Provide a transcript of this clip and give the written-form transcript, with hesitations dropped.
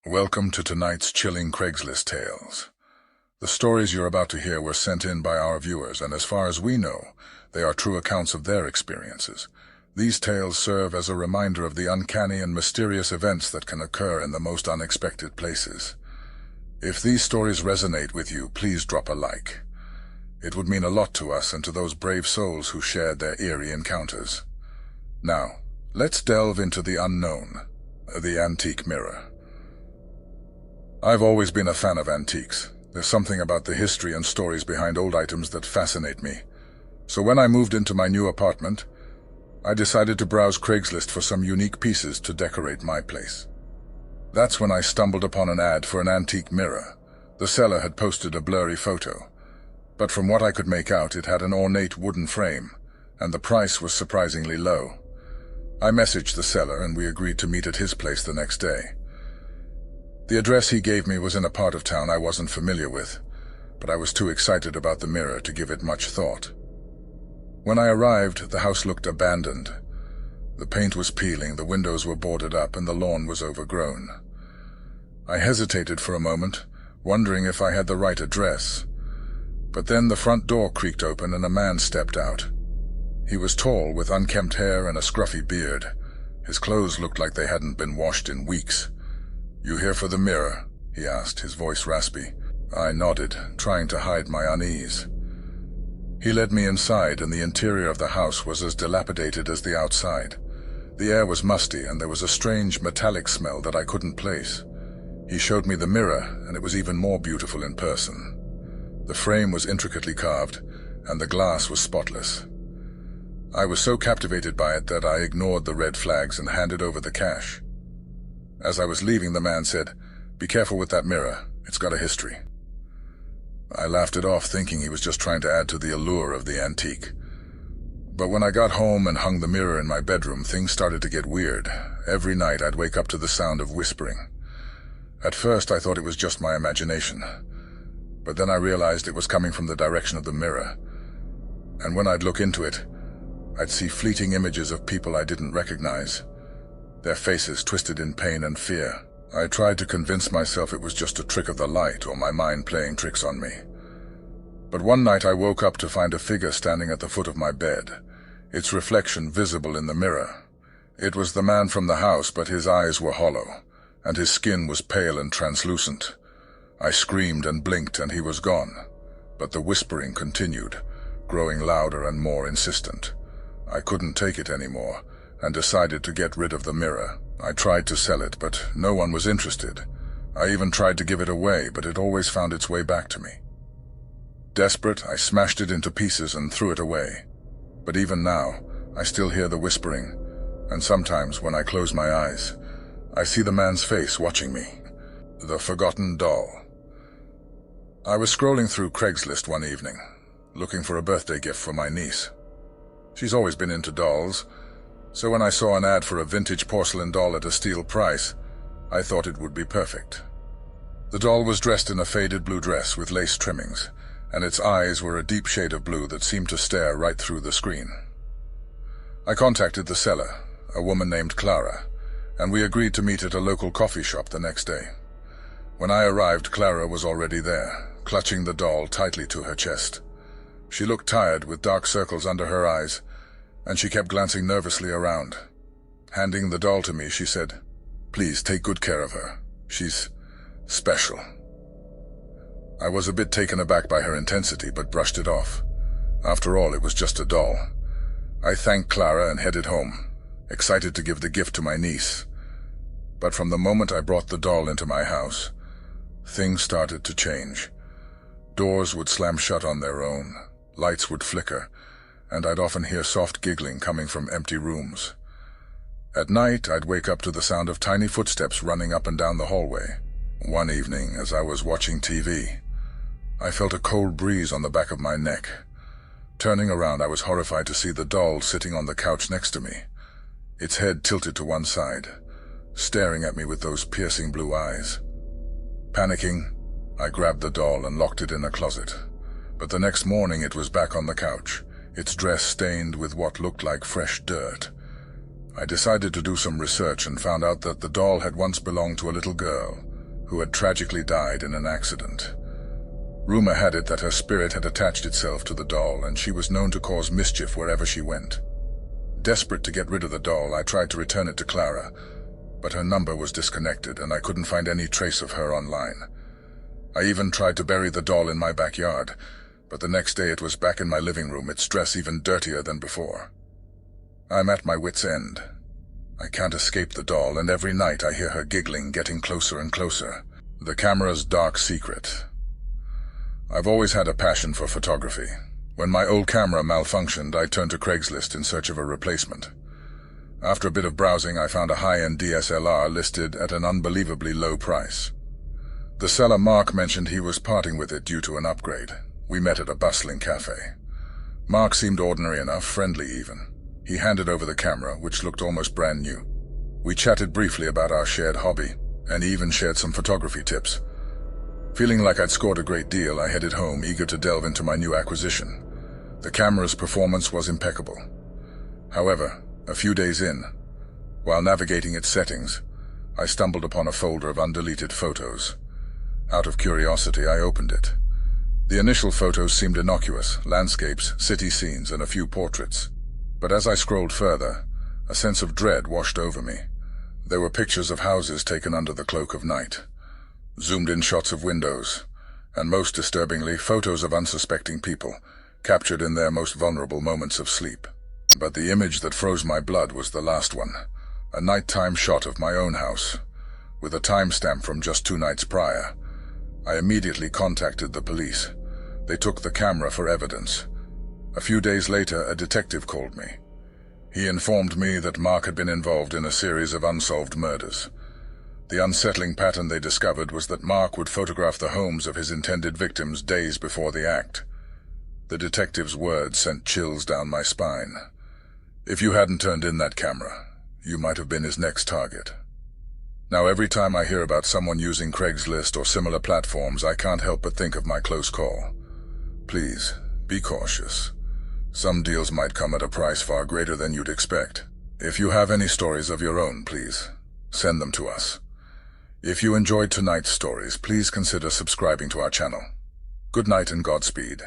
Welcome to tonight's chilling Craigslist tales. The stories you're about to hear were sent in by our viewers, and as far as we know, they are true accounts of their experiences. These tales serve as a reminder of the uncanny and mysterious events that can occur in the most unexpected places. If these stories resonate with you, please drop a like. It would mean a lot to us and to those brave souls who shared their eerie encounters. Now, let's delve into the unknown, the antique mirror. I've always been a fan of antiques. There's something about the history and stories behind old items that fascinate me. So when I moved into my new apartment, I decided to browse Craigslist for some unique pieces to decorate my place. That's when I stumbled upon an ad for an antique mirror. The seller had posted a blurry photo, but from what I could make out, it had an ornate wooden frame, and the price was surprisingly low. I messaged the seller and we agreed to meet at his place the next day. The address he gave me was in a part of town I wasn't familiar with, but I was too excited about the mirror to give it much thought. When I arrived, the house looked abandoned. The paint was peeling, the windows were boarded up, and the lawn was overgrown. I hesitated for a moment, wondering if I had the right address. But then the front door creaked open and a man stepped out. He was tall, with unkempt hair and a scruffy beard. His clothes looked like they hadn't been washed in weeks. "You here for the mirror?" he asked, his voice raspy. I nodded, trying to hide my unease. He led me inside, and the interior of the house was as dilapidated as the outside. The air was musty, and there was a strange metallic smell that I couldn't place. He showed me the mirror, and it was even more beautiful in person. The frame was intricately carved, and the glass was spotless. I was so captivated by it that I ignored the red flags and handed over the cash. As I was leaving, the man said, "Be careful with that mirror. It's got a history." I laughed it off, thinking he was just trying to add to the allure of the antique. But when I got home and hung the mirror in my bedroom, things started to get weird. Every night I'd wake up to the sound of whispering. At first I thought it was just my imagination, but then I realized it was coming from the direction of the mirror. And when I'd look into it, I'd see fleeting images of people I didn't recognize, their faces twisted in pain and fear. I tried to convince myself it was just a trick of the light or my mind playing tricks on me. But one night I woke up to find a figure standing at the foot of my bed, its reflection visible in the mirror. It was the man from the house, but his eyes were hollow, and his skin was pale and translucent. I screamed and blinked, and he was gone. But the whispering continued, growing louder and more insistent. I couldn't take it anymore, and decided to get rid of the mirror. I tried to sell it, but no one was interested. I even tried to give it away, but it always found its way back to me. Desperate, I smashed it into pieces and threw it away. But even now, I still hear the whispering, and sometimes when I close my eyes, I see the man's face watching me. The forgotten doll. I was scrolling through Craigslist one evening, looking for a birthday gift for my niece. She's always been into dolls, so when I saw an ad for a vintage porcelain doll at a steal price, I thought it would be perfect. The doll was dressed in a faded blue dress with lace trimmings, and its eyes were a deep shade of blue that seemed to stare right through the screen. I contacted the seller, a woman named Clara, and we agreed to meet at a local coffee shop the next day. When I arrived, Clara was already there, clutching the doll tightly to her chest. She looked tired, with dark circles under her eyes, and she kept glancing nervously around. Handing the doll to me, she said, "Please take good care of her. She's special." I was a bit taken aback by her intensity, but brushed it off. After all, it was just a doll. I thanked Clara and headed home, excited to give the gift to my niece. But from the moment I brought the doll into my house, things started to change. Doors would slam shut on their own, lights would flicker, and I'd often hear soft giggling coming from empty rooms. At night, I'd wake up to the sound of tiny footsteps running up and down the hallway. One evening, as I was watching TV, I felt a cold breeze on the back of my neck. Turning around, I was horrified to see the doll sitting on the couch next to me, its head tilted to one side, staring at me with those piercing blue eyes. Panicking, I grabbed the doll and locked it in a closet. But the next morning it was back on the couch, its dress stained with what looked like fresh dirt. I decided to do some research and found out that the doll had once belonged to a little girl, who had tragically died in an accident. Rumor had it that her spirit had attached itself to the doll, and she was known to cause mischief wherever she went. Desperate to get rid of the doll, I tried to return it to Clara, but her number was disconnected and I couldn't find any trace of her online. I even tried to bury the doll in my backyard, but the next day it was back in my living room, its dress even dirtier than before. I'm at my wit's end. I can't escape the doll, and every night I hear her giggling, getting closer and closer. The camera's dark secret. I've always had a passion for photography. When my old camera malfunctioned, I turned to Craigslist in search of a replacement. After a bit of browsing, I found a high-end DSLR listed at an unbelievably low price. The seller, Mark, mentioned he was parting with it due to an upgrade. We met at a bustling cafe. Mark seemed ordinary enough, friendly even. He handed over the camera, which looked almost brand new. We chatted briefly about our shared hobby, and he even shared some photography tips. Feeling like I'd scored a great deal, I headed home, eager to delve into my new acquisition. The camera's performance was impeccable. However, a few days in, while navigating its settings, I stumbled upon a folder of undeleted photos. Out of curiosity, I opened it. The initial photos seemed innocuous: landscapes, city scenes, and a few portraits. But as I scrolled further, a sense of dread washed over me. There were pictures of houses taken under the cloak of night, zoomed-in shots of windows, and most disturbingly, photos of unsuspecting people, captured in their most vulnerable moments of sleep. But the image that froze my blood was the last one, a nighttime shot of my own house, with a timestamp from just 2 nights prior. I immediately contacted the police. They took the camera for evidence. A few days later, a detective called me. He informed me that Mark had been involved in a series of unsolved murders. The unsettling pattern they discovered was that Mark would photograph the homes of his intended victims days before the act. The detective's words sent chills down my spine. If you hadn't turned in that camera, you might have been his next target. Now, every time I hear about someone using Craigslist or similar platforms, I can't help but think of my close call. Please, be cautious. Some deals might come at a price far greater than you'd expect. If you have any stories of your own, please send them to us. If you enjoyed tonight's stories, please consider subscribing to our channel. Good night and Godspeed.